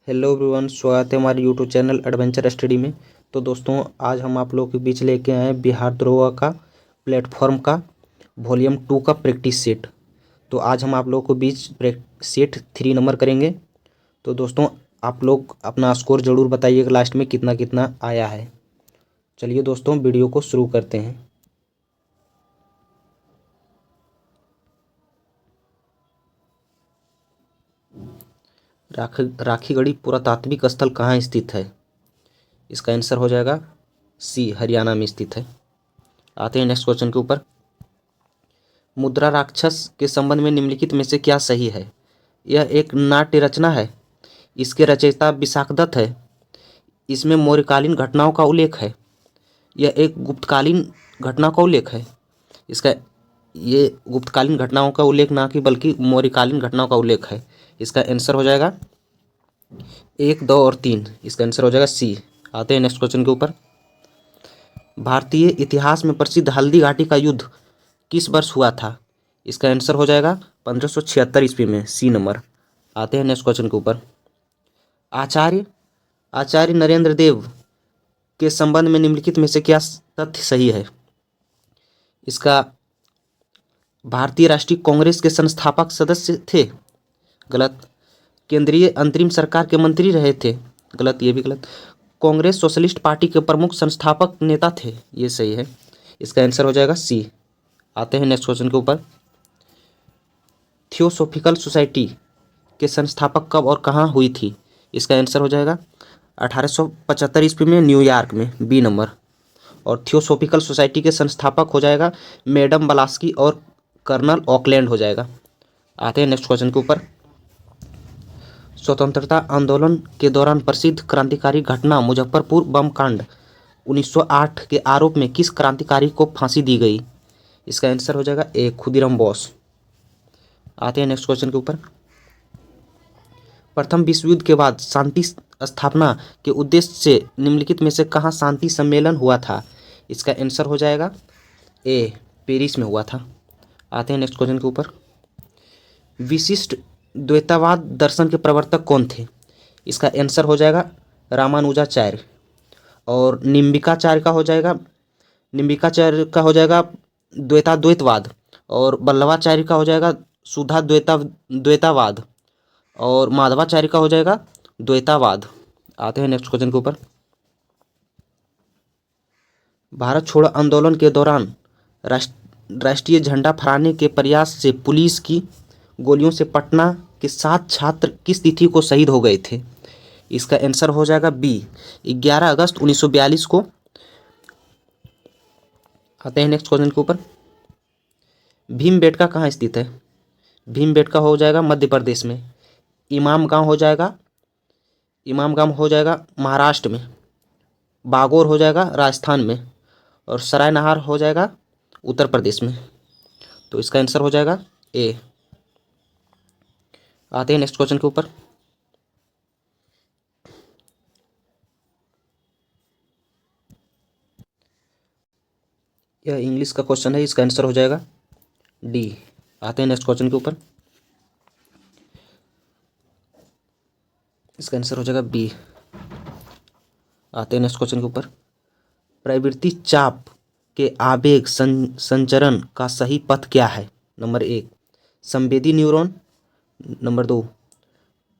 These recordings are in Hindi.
हेलो एवरीवन, स्वागत है हमारे यूट्यूब चैनल एडवेंचर स्टडी में। तो दोस्तों, आज हम आप लोगों के बीच लेके आए हैं बिहार दरोगा का प्लेटफॉर्म का वॉल्यूम 2 का प्रैक्टिस सेट। तो आज हम आप लोगों को बीच सेट 3 नंबर करेंगे। तो दोस्तों, आप लोग अपना स्कोर ज़रूर बताइएगा लास्ट में कितना कितना आया है। चलिए दोस्तों, वीडियो को शुरू करते हैं। राखीगढ़ी पुरातात्विक स्थल कहाँ स्थित है? इसका आंसर हो जाएगा सी, हरियाणा में स्थित है। आते हैं नेक्स्ट क्वेश्चन के ऊपर। मुद्रा राक्षस के संबंध में निम्नलिखित में से क्या सही है? यह एक नाट्य रचना है। इसके रचयिता विशाखदत्त है। इसमें मौर्यकालीन घटनाओं का उल्लेख है। यह एक गुप्तकालीन घटना का उल्लेख है। इसका ये गुप्तकालीन घटनाओं का उल्लेख ना कि बल्कि मौर्यकालीन घटनाओं का उल्लेख है। इसका आंसर हो जाएगा 1, 2 और 3। इसका आंसर हो जाएगा सी। आते हैं नेक्स्ट क्वेश्चन के ऊपर। भारतीय इतिहास में प्रसिद्ध हल्दी घाटी का युद्ध किस वर्ष हुआ था? इसका आंसर हो जाएगा 1576 ईस्वी में, सी नंबर। आते हैं नेक्स्ट क्वेश्चन के ऊपर। आचार्य आचार्य नरेंद्र देव के संबंध में निम्नलिखित में से क्या तथ्य सही है? इसका भारतीय राष्ट्रीय कांग्रेस के संस्थापक सदस्य थे। गलत। केंद्रीय अंतरिम सरकार के मंत्री रहे थे। गलत, ये भी गलत। कांग्रेस सोशलिस्ट पार्टी के प्रमुख संस्थापक नेता थे। ये सही है। इसका आंसर हो जाएगा सी। आते हैं नेक्स्ट क्वेश्चन के ऊपर। थियोसॉफिकल सोसाइटी के संस्थापक कब और कहाँ हुई थी? इसका आंसर हो जाएगा 1875 ईस्वी में, न्यूयॉर्क में, बी नंबर। और थियोसॉफिकल सोसाइटी के संस्थापक हो जाएगा मैडम ब्लास्की और कर्नल ऑकलैंड हो जाएगा। आते हैं नेक्स्ट क्वेश्चन के ऊपर। स्वतंत्रता आंदोलन के दौरान प्रसिद्ध क्रांतिकारी घटना मुजफ्फरपुर बम कांड 1908 के आरोप में किस क्रांतिकारी को फांसी दी गई? इसका आंसर हो जाएगा ए, खुदीराम बोस। आते हैं नेक्स्ट क्वेश्चन के ऊपर। प्रथम विश्व युद्ध के बाद शांति स्थापना के उद्देश्य से निम्नलिखित में से कहाँ शांति सम्मेलन हुआ था? इसका आंसर हो जाएगा ए, पेरिस में हुआ था। आते हैं नेक्स्ट क्वेश्चन के ऊपर। विशिष्ट द्वैतवाद दर्शन के प्रवर्तक कौन थे? इसका आंसर हो जाएगा रामानुजाचार्य। और निम्बिकाचार्य का हो जाएगा द्वैतवाद। और वल्लभाचार्य का हो जाएगा सुधा द्वैतवाद। और माधवाचार्य का हो जाएगा द्वैतवाद। आते हैं नेक्स्ट क्वेश्चन के ऊपर। भारत छोड़ो आंदोलन के दौरान राष्ट्रीय झंडा फहराने के प्रयास से पुलिस की गोलियों से पटना के 7 छात्र किस तिथि को शहीद हो गए थे? इसका आंसर हो जाएगा बी, 11 अगस्त 1942 को। आते हैं नेक्स्ट क्वेश्चन के ऊपर। भीमबेटका कहाँ स्थित है? भीमबेटका हो जाएगा मध्य प्रदेश में। इमाम गांव हो जाएगा महाराष्ट्र में। बागोर हो जाएगा राजस्थान में। और सरायनहार हो जाएगा उत्तर प्रदेश में। तो इसका आंसर हो जाएगा ए। आते हैं नेक्स्ट क्वेश्चन के ऊपर। यह इंग्लिश का क्वेश्चन है। इसका आंसर हो जाएगा डी। आते हैं नेक्स्ट क्वेश्चन के ऊपर। इसका आंसर हो जाएगा बी। आते हैं नेक्स्ट क्वेश्चन के ऊपर। प्रवृत्ति चाप के आवेग संचरण का सही पथ क्या है? नंबर 1 संवेदी न्यूरॉन। नंबर 2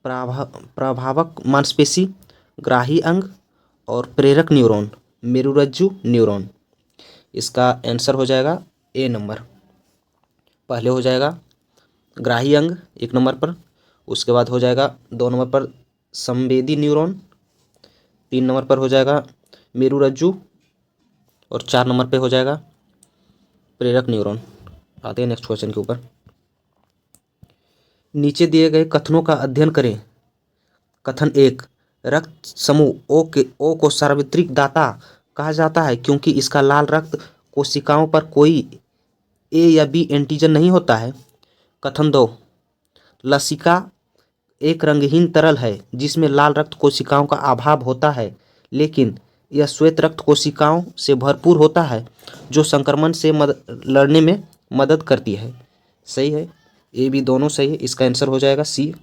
प्रभावक मांसपेशी, ग्राही अंग और प्रेरक न्यूरॉन, मेरुरज्जु न्यूरॉन। इसका आंसर हो जाएगा ए नंबर। पहले हो जाएगा ग्राही अंग 1 नंबर पर। उसके बाद हो जाएगा 2 नंबर पर संवेदी न्यूरॉन। 3 नंबर पर हो जाएगा मेरुरज्जु। और 4 नंबर पे हो जाएगा प्रेरक न्यूरॉन। आते हैं नेक्स्ट क्वेश्चन के ऊपर। नीचे दिए गए कथनों का अध्ययन करें। कथन 1, रक्त समूह ओ को सार्वत्रिक दाता कहा जाता है क्योंकि इसका लाल रक्त कोशिकाओं पर कोई ए या बी एंटीजन नहीं होता है। कथन 2, लसिका एक रंगहीन तरल है जिसमें लाल रक्त कोशिकाओं का अभाव होता है, लेकिन यह श्वेत रक्त कोशिकाओं से भरपूर होता है जो संक्रमण से लड़ने में मदद करती है। सही है, ए बी दोनों सही है। इसका आंसर हो जाएगा सी।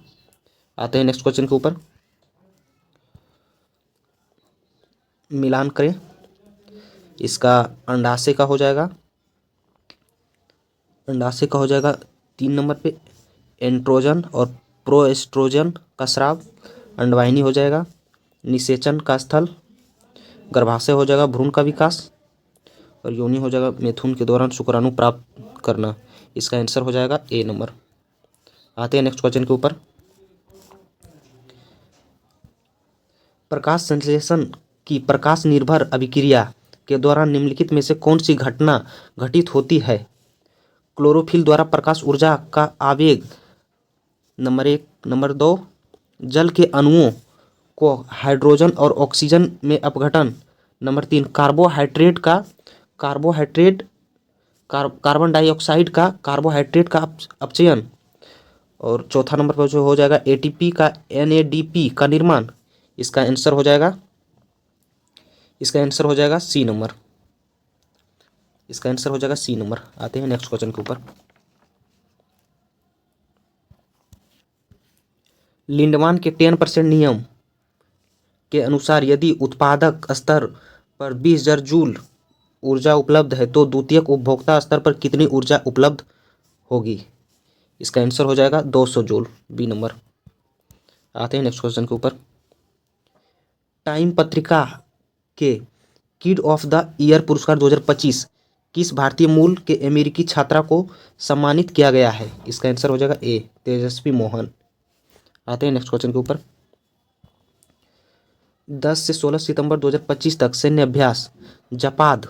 आते हैं नेक्स्ट क्वेश्चन के ऊपर। मिलान करें। इसका अंडाशय का हो जाएगा 3 नंबर पे एंड्रोजन और प्रोएस्ट्रोजन का स्राव। अंडवाहिनी हो जाएगा निषेचन का स्थल। गर्भाशय हो जाएगा भ्रूण का विकास। और योनि हो जाएगा मिथुन के दौरान शुक्राणु प्राप्त करना। इसका आंसर हो जाएगा ए नंबर। आते हैं नेक्स्ट क्वेश्चन के ऊपर। प्रकाश संश्लेषण की प्रकाश निर्भर अभिक्रिया के दौरान निम्नलिखित में से कौन सी घटना घटित होती है? क्लोरोफिल द्वारा प्रकाश ऊर्जा का आवेग। नंबर 1। नंबर 2, जल के अणुओं को हाइड्रोजन और ऑक्सीजन में अपघटन। नंबर 3, कार्बन डाइऑक्साइड का कार्बोहाइड्रेट का अपचयन। और चौथा नंबर पर जो हो जाएगा एटीपी का एनएडीपी का निर्माण। इसका आंसर हो जाएगा सी नंबर। आते हैं नेक्स्ट क्वेश्चन के ऊपर। लिंडमान के 10% नियम के अनुसार यदि उत्पादक स्तर पर 20,000 जूल ऊर्जा उपलब्ध है तो द्वितीयक उपभोक्ता स्तर पर कितनी ऊर्जा उपलब्ध होगी? इसका आंसर हो जाएगा 200 जूल, बी नंबर। आते हैं नेक्स्ट क्वेश्चन के ऊपर। टाइम पत्रिका के किड ऑफ द ईयर पुरस्कार 2025 किस भारतीय मूल के अमेरिकी छात्रा को सम्मानित किया गया है? इसका आंसर हो जाएगा ए, तेजस्वी मोहन। आते हैं नेक्स्ट क्वेश्चन के ऊपर। 10 से 16 सितंबर 2025 तक सैन्य अभ्यास जपाद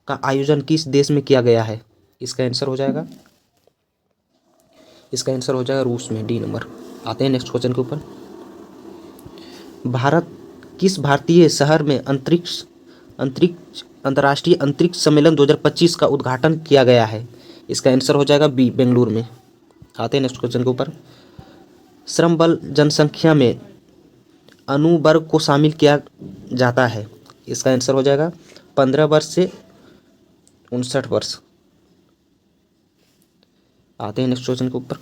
का आयोजन किस देश में किया गया है? इसका आंसर हो जाएगा रूस में, डी नंबर। आते हैं नेक्स्ट क्वेश्चन के ऊपर। किस भारतीय शहर में अंतर्राष्ट्रीय अंतरिक्ष सम्मेलन 2025 का उद्घाटन किया गया है? इसका आंसर हो जाएगा बी, बेंगलुरु में। आते हैं नेक्स्ट क्वेश्चन के ऊपर। श्रम बल जनसंख्या में अनुवर्ग को शामिल किया जाता है? इसका आंसर हो जाएगा 15 वर्ष से 59 वर्ष। आते हैं नेक्स्ट क्वेश्चन के ऊपर।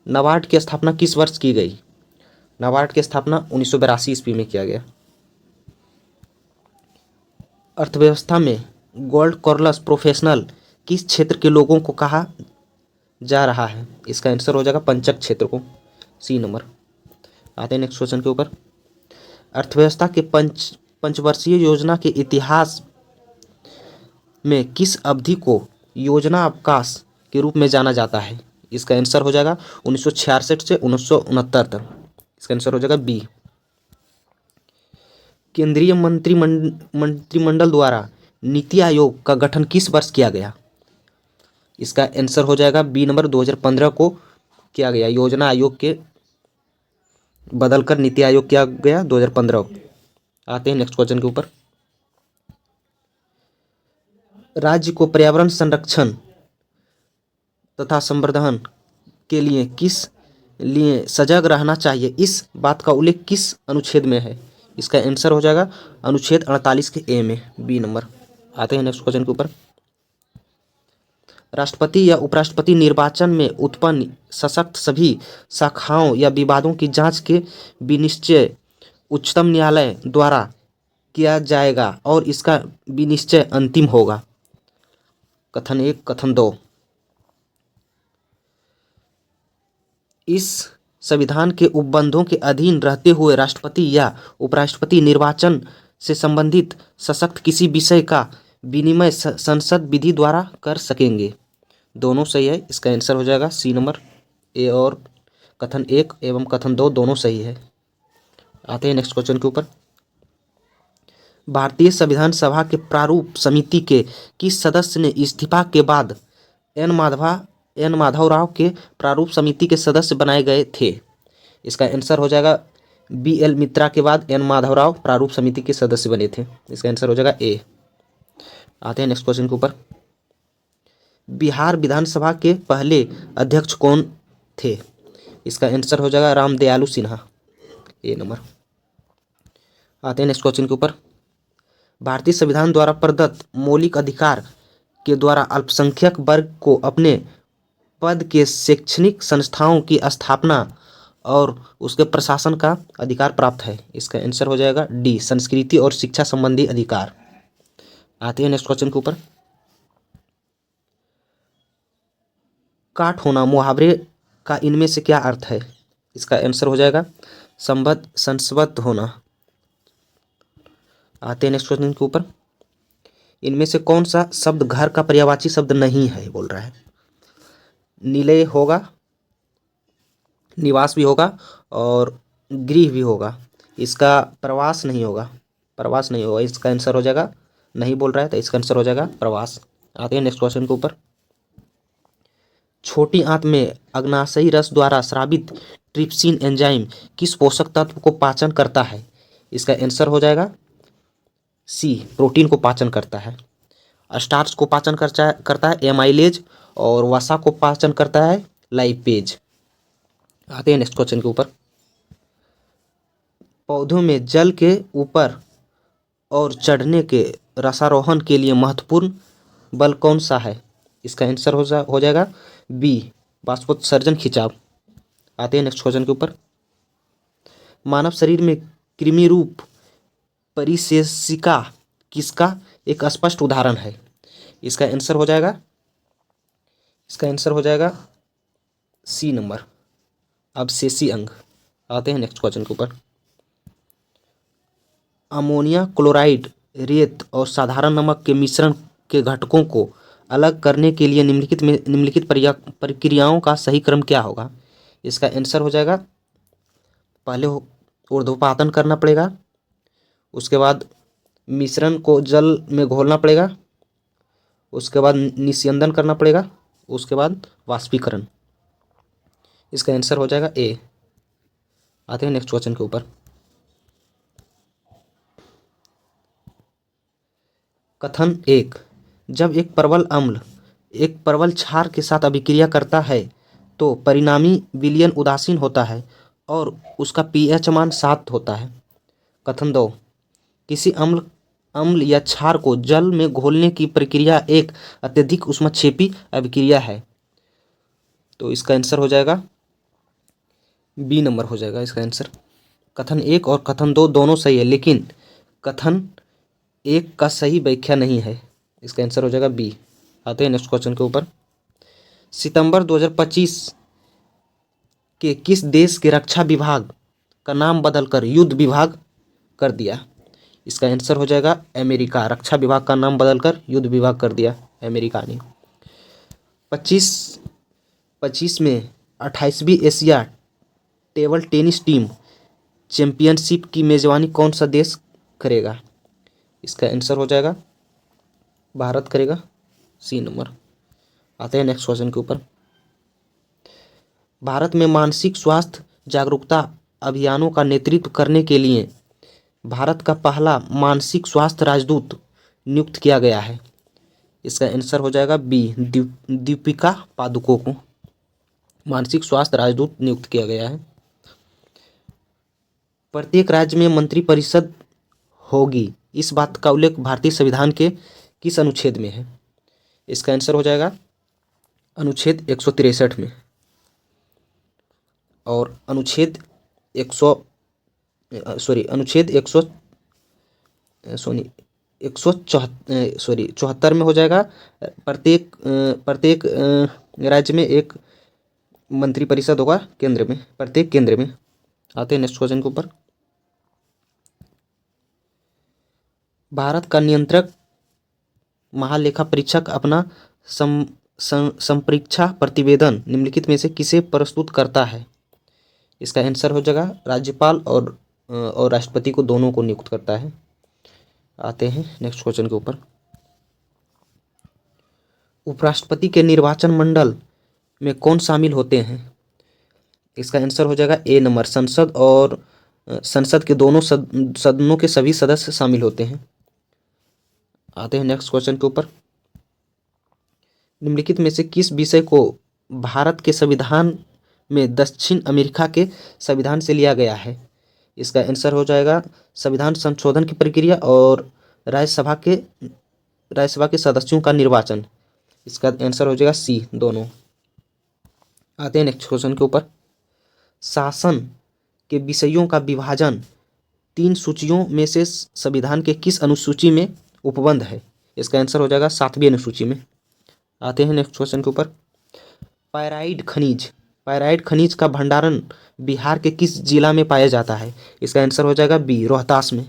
नाबार्ड की स्थापना किस वर्ष की गई? नाबार्ड की स्थापना 1982 ईस्वी में किया गया। अर्थव्यवस्था में गोल्ड कॉर्लस प्रोफेशनल किस क्षेत्र के लोगों को कहा जा रहा है? इसका आंसर हो जाएगा पंचक क्षेत्र को, सी नंबर। आते हैं नेक्स्ट क्वेश्चन के ऊपर। अर्थव्यवस्था के पंचवर्षीय योजना के इतिहास में किस अवधि को योजना अवकाश के रूप में जाना जाता है? इसका आंसर हो जाएगा 1966 से 1969 तक। इसका आंसर हो जाएगा बी। केंद्रीय मंत्रिमंडल द्वारा नीति आयोग का गठन किस वर्ष किया गया? इसका आंसर हो जाएगा बी नंबर, 2015 को किया गया। योजना आयोग के बदलकर नीति आयोग किया गया 2015। आते हैं नेक्स्ट क्वेश्चन के ऊपर। राज्य को पर्यावरण संरक्षण तथा संवर्धन के लिए सजग रहना चाहिए, इस बात का उल्लेख किस अनुच्छेद में है? इसका आंसर हो जाएगा अनुच्छेद 48 के ए में, बी नंबर। आते हैं नेक्स्ट क्वेश्चन के ऊपर। राष्ट्रपति या उपराष्ट्रपति निर्वाचन में उत्पन्न सशक्त सभी शाखाओं या विवादों की जांच के विनिश्चय उच्चतम न्यायालय द्वारा किया जाएगा और इसका विनिश्चय अंतिम होगा। कथन 1, कथन 2। इस संविधान के उपबंधों के अधीन रहते हुए राष्ट्रपति या उपराष्ट्रपति निर्वाचन से संबंधित सशक्त किसी विषय का विनिमय संसद विधि द्वारा कर सकेंगे। दोनों सही है। इसका आंसर हो जाएगा सी नंबर। ए और कथन 1 एवं कथन 2 दोनों सही है। आते हैं नेक्स्ट क्वेश्चन के ऊपर। भारतीय संविधान सभा के प्रारूप समिति के किस सदस्य ने इस्तीफा के बाद एन माधवराव के प्रारूप समिति के सदस्य बनाए गए थे? इसका आंसर हो जाएगा बी एल मित्रा के बाद एन माधवराव प्रारूप समिति के सदस्य बने थे। इसका आंसर हो जाएगा ए। आते हैं नेक्स्ट क्वेश्चन के ऊपर। बिहार विधानसभा के पहले अध्यक्ष कौन थे? इसका आंसर हो जाएगा रामदयालु सिन्हा, ए नंबर। आते हैं नेक्स्ट क्वेश्चन के ऊपर। भारतीय संविधान द्वारा प्रदत्त मौलिक अधिकार के द्वारा अल्पसंख्यक वर्ग को अपने पद के शैक्षणिक संस्थाओं की स्थापना और उसके प्रशासन का अधिकार प्राप्त है। इसका आंसर हो जाएगा डी, संस्कृति और शिक्षा संबंधी अधिकार। आते हैं नेक्स्ट क्वेश्चन के ऊपर। काट होना मुहावरे का इनमें से क्या अर्थ है? इसका आंसर हो जाएगा संबद्ध, संस्बद्ध होना। आते हैं नेक्स्ट क्वेश्चन के ऊपर। इनमें से कौन सा शब्द घर का पर्यायवाची शब्द नहीं है? बोल रहा है निलय होगा, निवास भी होगा और गृह भी होगा। इसका प्रवास नहीं होगा, प्रवास नहीं होगा। इसका आंसर हो जाएगा, नहीं बोल रहा है तो इसका आंसर हो जाएगा प्रवास। आते हैं नेक्स्ट क्वेश्चन के ऊपर। छोटी आंत में अग्नाशयी रस द्वारा स्रावित ट्रिप्सिन एंजाइम किस पोषक तत्व को पाचन करता है? इसका आंसर हो जाएगा सी, प्रोटीन को पाचन करता है। स्टार्च को पाचन करता है एमाइलेज और वसा को पाचन करता है लाइपेज। आते हैं नेक्स्ट क्वेश्चन के ऊपर। पौधों में जल के ऊपर और चढ़ने के रसारोहण के लिए महत्वपूर्ण बल कौन सा है? इसका आंसर हो जाएगा बी, बाष्पोत्सर्जन खिंचाव। आते हैं नेक्स्ट क्वेश्चन के ऊपर। मानव शरीर में कृमि रूप परिशेषिका किसका एक स्पष्ट उदाहरण है? इसका आंसर हो जाएगा, इसका आंसर हो जाएगा सी नंबर, अवशेषी अंग। आते हैं नेक्स्ट क्वेश्चन के ऊपर। अमोनिया क्लोराइड, रेत और साधारण नमक के मिश्रण के घटकों को अलग करने के लिए निम्नलिखित प्रक्रियाओं का सही क्रम क्या होगा? इसका आंसर हो जाएगा, पहले ऊर्ध्वपातन करना पड़ेगा, उसके बाद मिश्रण को जल में घोलना पड़ेगा, उसके बाद निस्यंदन करना पड़ेगा, उसके बाद वाष्पीकरण। इसका आंसर हो जाएगा ए। आते हैं नेक्स्ट क्वेश्चन के ऊपर। कथन एक, जब एक प्रबल अम्ल एक प्रबल क्षार के साथ अभिक्रिया करता है तो परिणामी विलयन उदासीन होता है और उसका पीएच मान 7 होता है। कथन दो, किसी अम्ल या क्षार को जल में घोलने की प्रक्रिया एक अत्यधिक ऊष्मक्षेपी अभिक्रिया है। तो इसका आंसर हो जाएगा बी नंबर हो जाएगा इसका आंसर। कथन एक और कथन दो दोनों सही है, लेकिन कथन एक का सही व्याख्या नहीं है। इसका आंसर हो जाएगा बी। आते हैं नेक्स्ट क्वेश्चन के ऊपर। सितंबर 2025 के किस देश के रक्षा विभाग का नाम बदलकर युद्ध विभाग कर दिया? इसका आंसर हो जाएगा अमेरिका। रक्षा विभाग का नाम बदलकर युद्ध विभाग कर दिया अमेरिका ने। 25 में 28वीं Asia table tennis team championship की मेजबानी कौन सा देश करेगा? इसका आंसर हो जाएगा भारत करेगा, सी नंबर। आते हैं नेक्स्ट क्वेश्चन के ऊपर। भारत में मानसिक स्वास्थ्य जागरूकता अभियानों का नेतृत्व करने के लिए भारत का पहला मानसिक स्वास्थ्य राजदूत नियुक्त किया गया है। इसका आंसर हो जाएगा बी, दीपिका पादुकोण को मानसिक स्वास्थ्य राजदूत नियुक्त किया गया है। प्रत्येक राज्य में मंत्रिपरिषद होगी, इस बात का उल्लेख भारतीय संविधान के किस अनुच्छेद में है? इसका आंसर हो जाएगा अनुच्छेद 163 में। और अनुच्छेद 74 में हो जाएगा प्रत्येक राज्य में एक मंत्रिपरिषद होगा केंद्र में, प्रत्येक केंद्र में। आते हैं नेक्स्ट क्वेश्चन के ऊपर। भारत का नियंत्रक महालेखा परीक्षक अपना संपरीक्षा प्रतिवेदन निम्नलिखित में से किसे प्रस्तुत करता है? इसका आंसर हो जाएगा राज्यपाल और राष्ट्रपति को, दोनों को नियुक्त करता है। आते हैं नेक्स्ट क्वेश्चन के ऊपर। उपराष्ट्रपति के निर्वाचन मंडल में कौन शामिल होते हैं? इसका आंसर हो जाएगा ए नंबर, संसद और संसद के दोनों सदनों के सभी सदस्य शामिल होते हैं। आते हैं नेक्स्ट क्वेश्चन के ऊपर। निम्नलिखित में से किस विषय को भारत के संविधान में दक्षिण अमेरिका के संविधान से लिया गया है? इसका आंसर हो जाएगा संविधान संशोधन की प्रक्रिया और राज्यसभा के सदस्यों का निर्वाचन। इसका आंसर हो जाएगा सी, दोनों। आते हैं नेक्स्ट क्वेश्चन के ऊपर। शासन के विषयों का विभाजन 3 सूचियों में से संविधान के किस अनुसूची में उपबंध है? इसका आंसर हो जाएगा 7वीं अनुसूची में। आते हैं नेक्स्ट क्वेश्चन के ऊपर। पायराइड खनिज का भंडारण बिहार के किस जिला में पाया जाता है? इसका आंसर हो जाएगा बी, रोहतास में।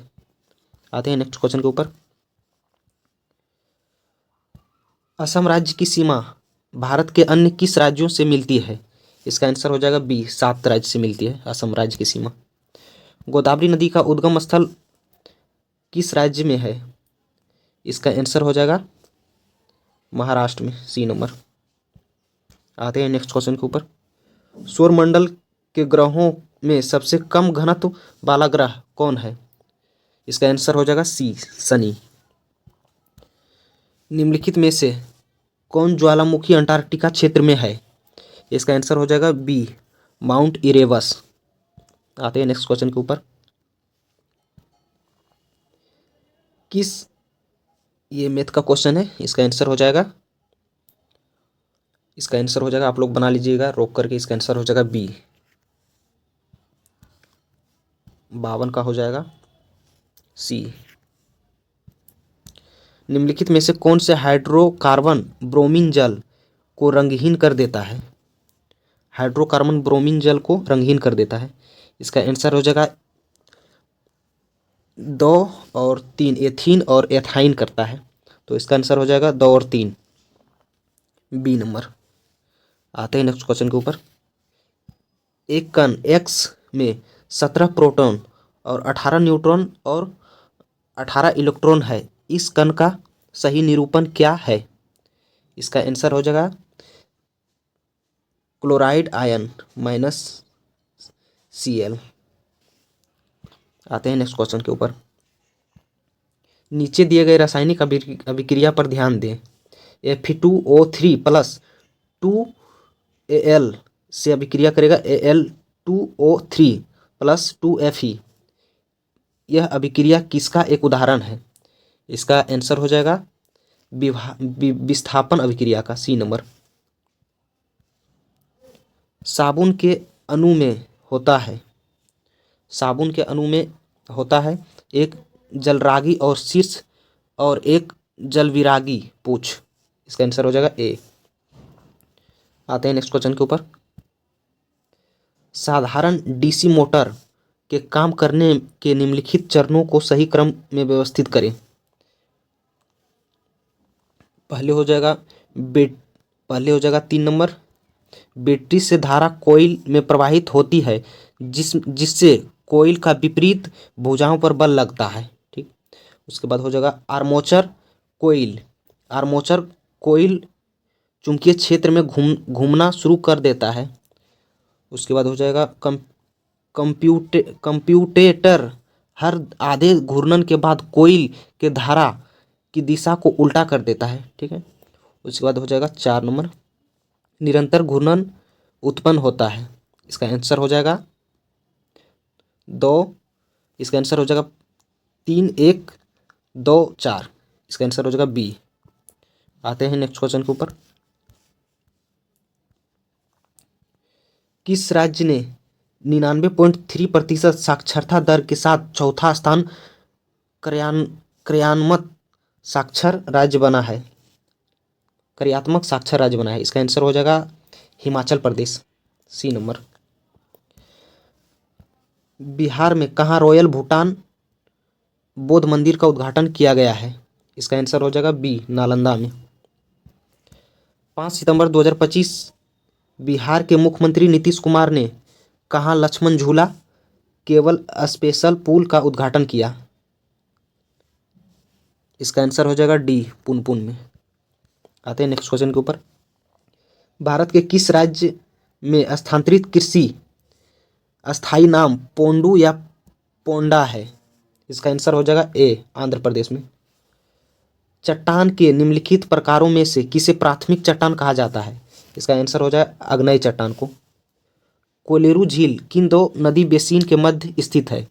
आते हैं नेक्स्ट क्वेश्चन के ऊपर। असम राज्य की सीमा भारत के अन्य किस राज्यों से मिलती है? इसका आंसर हो जाएगा बी, 7 राज्य से मिलती है असम राज्य की सीमा। गोदावरी नदी का उद्गम स्थल किस राज्य में है? इसका आंसर हो जाएगा महाराष्ट्र में, सी नंबर। आते हैं नेक्स्ट क्वेश्चन के ऊपर। सौरमंडल के ग्रहों में सबसे कम घनत्व वाला ग्रह कौन है? इसका आंसर हो जाएगा सी, शनि। निम्नलिखित में से कौन ज्वालामुखी अंटार्कटिका क्षेत्र में है? इसका आंसर हो जाएगा बी, माउंट इरेबस। आते हैं नेक्स्ट क्वेश्चन के ऊपर। ये मैथ का क्वेश्चन है, इसका आंसर हो जाएगा आप लोग बना लीजिएगा रोक करके। इसका आंसर हो जाएगा बी, 52 का हो जाएगा सी। निम्नलिखित में से कौन से हाइड्रोकार्बन ब्रोमीन जल को रंगहीन कर देता है? हाइड्रोकार्बन ब्रोमीन जल को रंगहीन कर देता है। इसका आंसर हो जाएगा 2 और 3, एथीन और एथाइन करता है। तो इसका आंसर हो जाएगा 2 और 3, बी नंबर। आते हैं नेक्स्ट क्वेश्चन के ऊपर। एक कण एक्स में 17 प्रोटॉन और 18 न्यूट्रॉन और 18 इलेक्ट्रॉन है। इस कण का सही निरूपण क्या है? इसका आंसर हो जाएगा क्लोराइड आयन माइनस Cl। आते हैं नेक्स्ट क्वेश्चन के ऊपर। नीचे दिए गए रासायनिक अभिक्रिया पर ध्यान दें। Fe2O3 प्लस 2Al से अभिक्रिया करेगा Al2O3 प्लस 2Fe। यह अभिक्रिया किसका एक उदाहरण है? इसका आंसर हो जाएगा विस्थापन अभिक्रिया का, सी नंबर। साबुन के अणु में होता है एक जलरागी और शीर्ष और एक जलविरागी पूछ। इसका आंसर हो जाएगा ए। आते हैं नेक्स्ट क्वेश्चन के ऊपर। साधारण डीसी मोटर के काम करने के निम्नलिखित चरणों को सही क्रम में व्यवस्थित करें। पहले हो जाएगा 3 नंबर, बैटरी से धारा कॉइल में प्रवाहित होती है जिससे कॉइल का विपरीत भुजाओं पर बल लगता है। ठीक। उसके बाद हो जाएगा आर्मेचर कॉइल चुंबकीय क्षेत्र में घूमना शुरू कर देता है। उसके बाद हो जाएगा कंप्यूटेटर हर आधे घूर्णन के बाद कॉइल के धारा की दिशा को उल्टा कर देता है। ठीक है। उसके बाद हो जाएगा 4 नंबर, निरंतर घूर्णन उत्पन्न होता है। इसका आंसर हो जाएगा 2, इसका आंसर हो जाएगा 3, 1, 2, 4। इसका आंसर हो जाएगा बी। आते हैं नेक्स्ट क्वेश्चन के ऊपर। किस राज्य ने 99.3% साक्षरता दर के साथ चौथा स्थान कार्यात्मक साक्षर राज्य बना है? इसका आंसर हो जाएगा हिमाचल प्रदेश, सी नंबर। बिहार में कहाँ रॉयल भूटान बौद्ध मंदिर का उद्घाटन किया गया है? इसका आंसर हो जाएगा बी, नालंदा में। 5 सितंबर 2025 बिहार के मुख्यमंत्री नीतीश कुमार ने कहाँ लक्ष्मण झूला केवल स्पेशल पूल का उद्घाटन किया? इसका आंसर हो जाएगा डी, पुनपुन में। आते हैं नेक्स्ट क्वेश्चन के ऊपर। भारत के किस राज्य में स्थानांतरित कृषि अस्थायी नाम पोंडू या पोंडा है? इसका आंसर हो जाएगा ए, आंध्र प्रदेश में। चट्टान के निम्नलिखित प्रकारों में से किसे प्राथमिक चट्टान कहा जाता है? इसका आंसर हो जाएगा आग्नेय चट्टान को। कोलेरू झील किन 2 नदी बेसिन के मध्य स्थित है?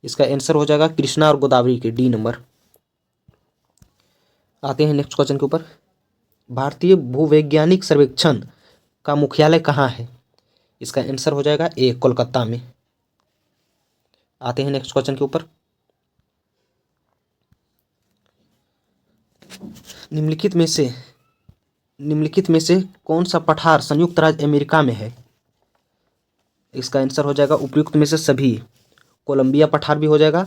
इसका आंसर हो जाएगा कृष्णा और गोदावरी के, डी नंबर। आते हैं नेक्स्ट क्वेश्चन के ऊपर। भारतीय भूवैज्ञानिक सर्वेक्षण का मुख्यालय कहाँ है? इसका आंसर हो जाएगा ए, कोलकाता में। आते हैं नेक्स्ट क्वेश्चन के ऊपर। निम्नलिखित में से कौन सा पठार संयुक्त राज्य अमेरिका में है? इसका आंसर हो जाएगा उपयुक्त में से सभी। कोलंबिया पठार भी हो जाएगा,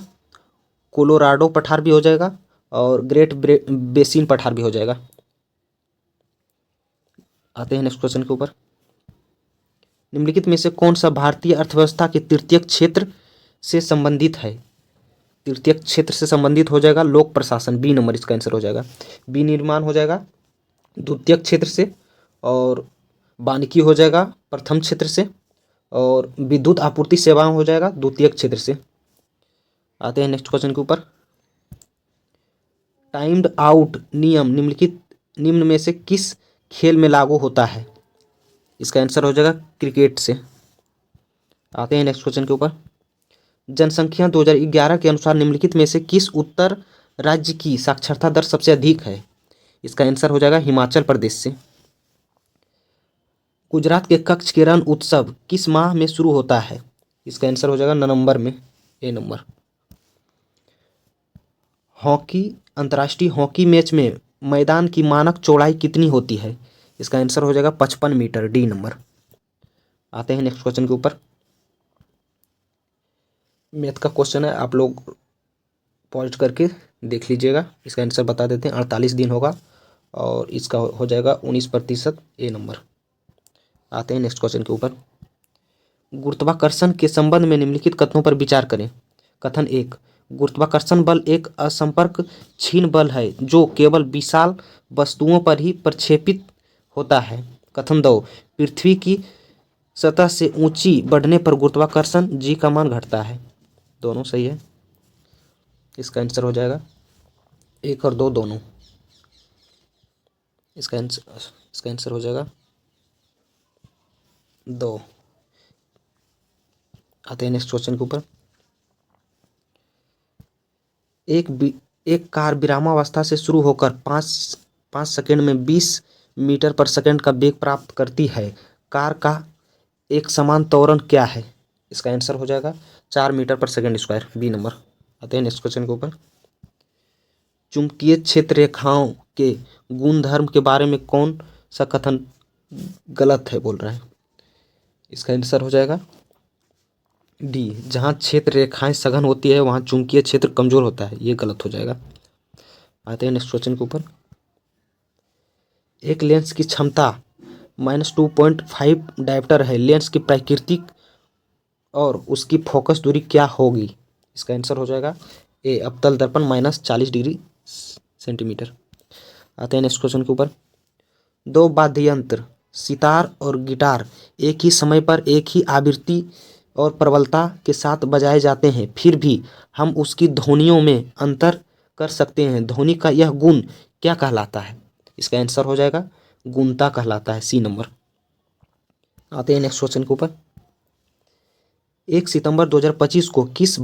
कोलोराडो पठार भी हो जाएगा और ग्रेट बेसिन पठार भी हो जाएगा। आते हैं नेक्स्ट क्वेश्चन के ऊपर। निम्नलिखित में से कौन सा भारतीय अर्थव्यवस्था के तृतीयक क्षेत्र से संबंधित है? तृतीयक क्षेत्र से संबंधित हो जाएगा लोक प्रशासन, बी नंबर इसका आंसर हो जाएगा। विनिर्माण हो जाएगा द्वितीयक क्षेत्र से, और वानिकी हो जाएगा प्रथम क्षेत्र से, और विद्युत आपूर्ति सेवाएं हो जाएगा द्वितीयक क्षेत्र से। आते हैं नेक्स्ट क्वेश्चन के ऊपर। टाइम्ड आउट नियम निम्न में से किस खेल में लागू होता है? इसका आंसर हो जाएगा क्रिकेट से। आते हैं नेक्स्ट क्वेश्चन के ऊपर। जनसंख्या 2011 के अनुसार निम्नलिखित में से किस उत्तर राज्य की साक्षरता दर सबसे अधिक है? इसका आंसर हो जाएगा हिमाचल प्रदेश से। गुजरात के कच्छ के रण उत्सव किस माह में शुरू होता है? इसका आंसर हो जाएगा नवंबर में, ए नंबर। अंतर्राष्ट्रीय हॉकी मैच में मैदान की मानक चौड़ाई कितनी होती है? इसका आंसर हो जाएगा 55 मीटर, डी नंबर। आते हैं नेक्स्ट क्वेश्चन के ऊपर। मैथ का क्वेश्चन है, आप लोग पॉज करके देख लीजिएगा। इसका आंसर बता देते हैं। 48 दिन होगा और इसका हो जाएगा 19%, ए नंबर। आते हैं नेक्स्ट क्वेश्चन के ऊपर। गुरुत्वाकर्षण के संबंध में निम्नलिखित कथनों पर विचार करें। कथन 1, गुरुत्वाकर्षण बल एक असंपर्क क्षीण बल है जो केवल विशाल वस्तुओं पर ही प्रक्षेपित होता है। कथन 2, पृथ्वी की सतह से ऊंची बढ़ने पर गुरुत्वाकर्षण जी का मान घटता है। दोनों सही है। इसका आंसर हो जाएगा 1 और 2 दोनों। इसका आंसर हो जाएगा 2। आते हैं नेक्स्ट क्वेश्चन के ऊपर। एक कार विरामावस्था से शुरू होकर 5 सेकंड में 20 मीटर पर सेकंड का वेग प्राप्त करती है। कार का एक समान त्वरण क्या है? इसका आंसर हो जाएगा 4 मीटर पर सेकंड स्क्वायर, बी नंबर। आते हैं नेक्स्ट क्वेश्चन के ऊपर। चुंबकीय क्षेत्र रेखाओं के गुणधर्म के बारे में कौन सा कथन गलत है बोल रहा है? इसका आंसर हो जाएगा डी, जहाँ क्षेत्र रेखाएं सघन होती है वहाँ चुंबकीय क्षेत्र कमजोर होता है, ये गलत हो जाएगा। आते हैं नेक्स्ट क्वेश्चन के ऊपर। एक लेंस की क्षमता -2.5 डायप्टर है। लेंस की प्राकृतिक और उसकी फोकस दूरी क्या होगी? इसका आंसर हो जाएगा ए, अवतल दर्पण -40 डिग्री सेंटीमीटर। आते हैं नेक्स्ट क्वेश्चन के ऊपर। 2 वाद्य यंत्र सितार और गिटार एक ही समय पर एक ही आवृत्ति और प्रबलता के साथ बजाए जाते हैं, फिर भी हम उसकी ध्वनियों में अंतर कर सकते हैं। ध्वनि का यह गुण क्या कहलाता है? इसका आंसर हो जाएगा गुणता कहलाता है, सी नंबर। आते हैं नेक्स्ट क्वेश्चन के ऊपर। 1 सितंबर 2025 को किस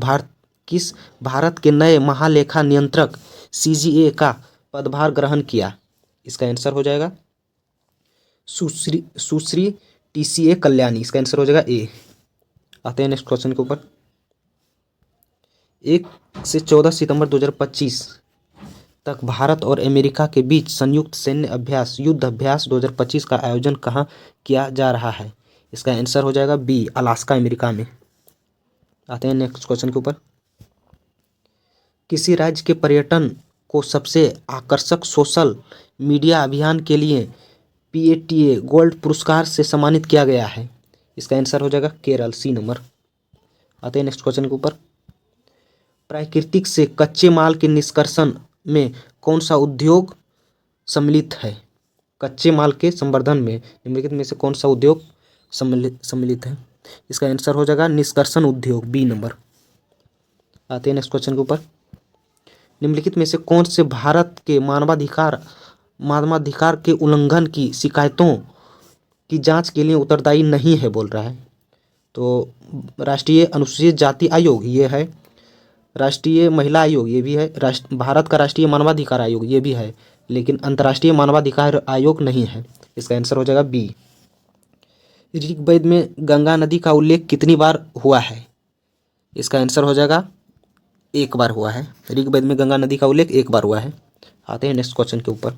भारत के नए महालेखा नियंत्रक CGA का पदभार ग्रहण किया? इसका आंसर हो जाएगा सुश्री TCA कल्याणी। इसका आंसर हो जाएगा ए। आते हैं नेक्स्ट क्वेश्चन के ऊपर। 1 से 14 सितंबर 2025 तक भारत और अमेरिका के बीच संयुक्त सैन्य अभ्यास युद्ध अभ्यास 2025 का आयोजन कहाँ किया जा रहा है? इसका आंसर हो जाएगा बी, अलास्का, अमेरिका में। आते हैं नेक्स्ट क्वेश्चन के ऊपर। किसी राज्य के पर्यटन को सबसे आकर्षक सोशल मीडिया अभियान के लिए PATA गोल्ड पुरस्कार से सम्मानित किया गया है? इसका आंसर हो जाएगा केरल, सी नंबर। आते हैं नेक्स्ट क्वेश्चन के ऊपर। प्राकृतिक से कच्चे माल के निष्कर्षण में कौन सा उद्योग सम्मिलित है? कच्चे माल के संवर्धन में निम्नलिखित में से कौन सा उद्योग सम्मिलित है? इसका आंसर हो जाएगा निष्कर्षण उद्योग, बी नंबर। आते हैं नेक्स्ट क्वेश्चन के ऊपर। निम्नलिखित में से कौन से भारत के मानवाधिकार के उल्लंघन की शिकायतों की जांच के लिए उत्तरदायी नहीं है बोल रहा है? तो राष्ट्रीय अनुसूचित जाति आयोग ये है, राष्ट्रीय महिला आयोग ये भी है, भारत का राष्ट्रीय मानवाधिकार आयोग ये भी है, लेकिन अंतर्राष्ट्रीय मानवाधिकार आयोग नहीं है। इसका आंसर हो जाएगा बी। ऋग्वेद में गंगा नदी का उल्लेख कितनी बार हुआ है? इसका आंसर हो जाएगा एक बार हुआ है। ऋग्वेद में गंगा नदी का उल्लेख एक बार हुआ है। आते हैं नेक्स्ट क्वेश्चन के ऊपर।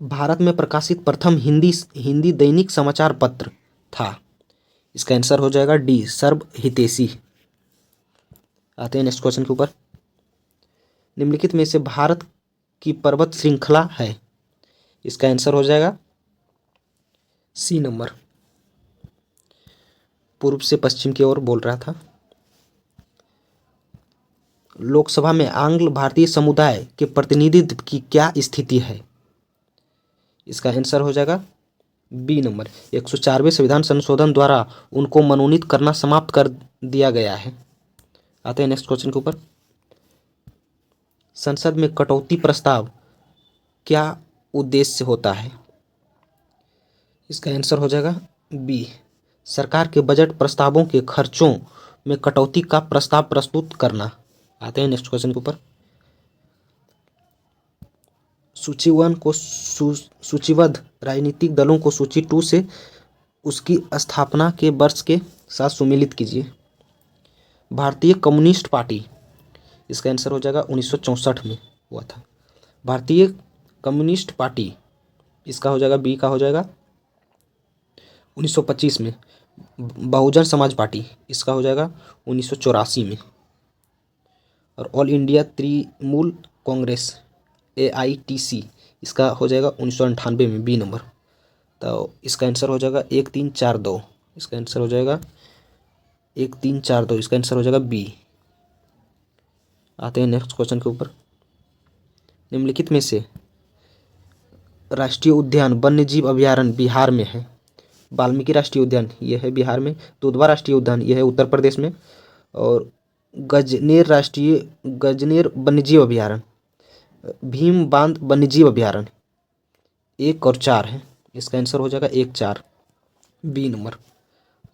भारत में प्रकाशित प्रथम हिंदी दैनिक समाचार पत्र था। इसका आंसर हो जाएगा डी, सर्व हितैषी। आते हैं नेक्स्ट क्वेश्चन के ऊपर। निम्नलिखित में से भारत की पर्वत श्रृंखला है। इसका आंसर हो जाएगा सी नंबर। पूर्व से पश्चिम की ओर बोल रहा था। लोकसभा में आंग्ल भारतीय समुदाय के प्रतिनिधित्व की क्या स्थिति है? इसका आंसर हो जाएगा बी नंबर। 104वें संविधान संशोधन द्वारा उनको मनोनीत करना समाप्त कर दिया गया है। आते हैं नेक्स्ट क्वेश्चन के ऊपर। संसद में कटौती प्रस्ताव क्या उद्देश्य होता है? इसका आंसर हो जाएगा बी, सरकार के बजट प्रस्तावों के खर्चों में कटौती का प्रस्ताव प्रस्तुत करना। आते हैं नेक्स्ट क्वेश्चन के ऊपर। सूची 1 को सूचीबद्ध राजनीतिक दलों को सूची 2 से उसकी स्थापना के वर्ष के साथ सुमेलित कीजिए। भारतीय कम्युनिस्ट पार्टी, इसका आंसर हो जाएगा 1964 में हुआ था। भारतीय कम्युनिस्ट पार्टी, इसका हो जाएगा बी का हो जाएगा 1925 में। बहुजन समाज पार्टी, इसका हो जाएगा 1984 में। और all India Trinamool Congress AITC, इसका हो जाएगा 1998 में, बी नंबर। तो इसका आंसर हो जाएगा 1342। इसका आंसर हो जाएगा 1342। इसका आंसर हो जाएगा बी। आते हैं नेक्स्ट क्वेश्चन के ऊपर। निम्नलिखित में से राष्ट्रीय उद्यान वन्यजीव अभयारण्य बिहार में है। वाल्मीकि राष्ट्रीय उद्यान यह है बिहार में। दुधवा राष्ट्रीय उद्यान यह है उत्तर प्रदेश में। और गजनेर वन्यजीव अभयारण्य, भीम बांध वन्यजीव अभयारण्य 1 और 4 है। इसका आंसर हो जाएगा 1, 4, बी नंबर।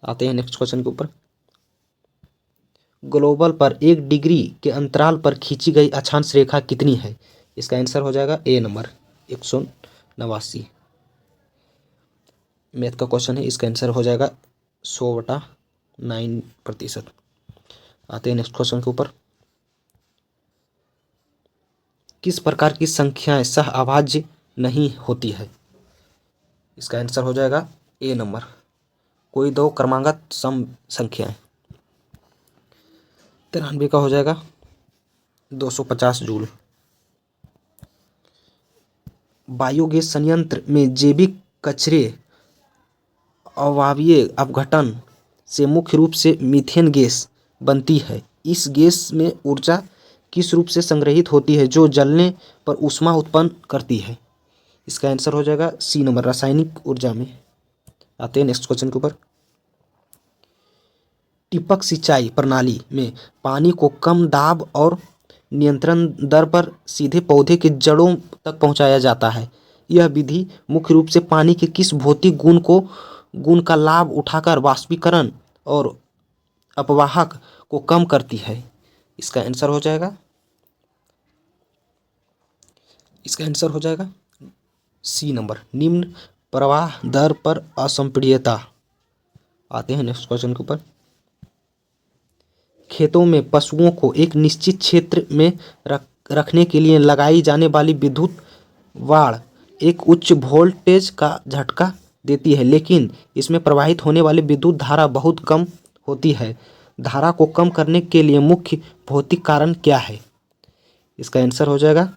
आते हैं नेक्स्ट क्वेश्चन के ऊपर। ग्लोबल पर 1 डिग्री के अंतराल पर खींची गई अक्षांश रेखा कितनी है? इसका आंसर हो जाएगा ए नंबर, 189। मैथ का क्वेश्चन है। इसका आंसर हो जाएगा 100/9%। आते हैं नेक्स्ट क्वेश्चन के ऊपर। किस प्रकार की संख्याएं सह अभाज्य नहीं होती है? इसका आंसर हो जाएगा ए नंबर, कोई दो क्रमागत सम संख्याएं। 93 का हो जाएगा 250 जूल। बायोगैस संयंत्र में जैविक कचरे अवायवीय अपघटन से मुख्य रूप से मीथेन गैस बनती है। इस गैस में ऊर्जा किस रूप से संग्रहित होती है जो जलने पर ऊष्मा उत्पन्न करती है? इसका आंसर हो जाएगा सी नंबर, रासायनिक ऊर्जा में। आते हैं नेक्स्ट क्वेश्चन के ऊपर। टिपक सिंचाई प्रणाली में पानी को कम दाब और नियंत्रण दर पर सीधे पौधे के जड़ों तक पहुंचाया जाता है। यह विधि मुख्य रूप से पानी के किस भौतिक गुण का लाभ उठाकर वाष्पीकरण और अपवाहक को कम करती है? इसका आंसर हो जाएगा सी नंबर, निम्न प्रवाह दर पर असंपीड्यता। आते हैं नेक्स्ट क्वेश्चन के ऊपर। खेतों में पशुओं को एक निश्चित क्षेत्र में रखने के लिए लगाई जाने वाली विद्युत वाड़ एक उच्च वोल्टेज का झटका देती है, लेकिन इसमें प्रवाहित होने वाली विद्युत धारा बहुत कम होती है। धारा को कम करने के लिए मुख्य भौतिक कारण क्या है? इसका आंसर हो जाएगा,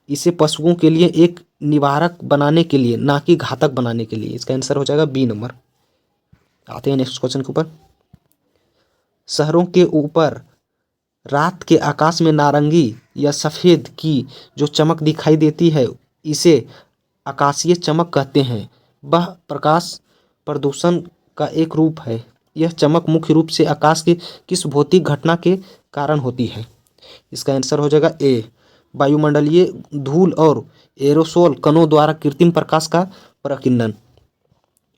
इसे पशुओं के लिए एक निवारक बनाने के लिए, ना कि घातक बनाने के लिए। इसका आंसर हो जाएगा बी नंबर। आते हैं नेक्स्ट क्वेश्चन के ऊपर। शहरों के ऊपर रात के आकाश में नारंगी या सफ़ेद की जो चमक दिखाई देती है, इसे आकाशीय चमक कहते हैं। वह प्रकाश प्रदूषण का एक रूप है। यह चमक मुख्य रूप से आकाश के किस भौतिक घटना के कारण होती है? इसका आंसर हो जाएगा ए, वायुमंडलीय धूल और एरोसोल कणों द्वारा कृत्रिम प्रकाश का प्रकीर्णन।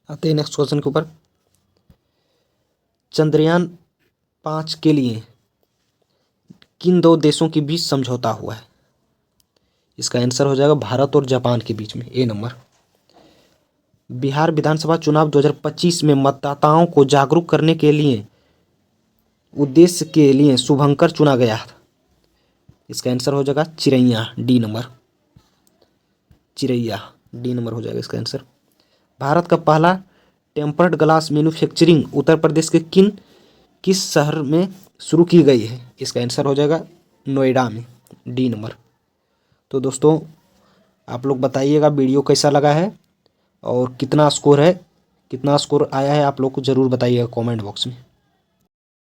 आते हैं नेक्स्ट क्वेश्चन के ऊपर। चंद्रयान 5 के लिए किन दो देशों के बीच समझौता हुआ है? इसका आंसर हो जाएगा भारत और जापान के बीच में, ए नंबर। बिहार विधानसभा चुनाव 2025 में मतदाताओं को जागरूक करने के लिए उद्देश्य के लिए शुभंकर चुना गया। इसका आंसर हो जाएगा चिरैया, डी नंबर, चिरैया, डी नंबर हो जाएगा इसका आंसर। भारत का पहला tempered glass manufacturing Uttar Pradesh के किस शहर में शुरू की गई है? इसका आंसर हो जाएगा नोएडा में, डी नंबर। तो दोस्तों आप लोग बताइएगा वीडियो कैसा लगा है और कितना स्कोर है, कितना स्कोर आया है, आप लोग को ज़रूर बताइएगा कमेंट बॉक्स में।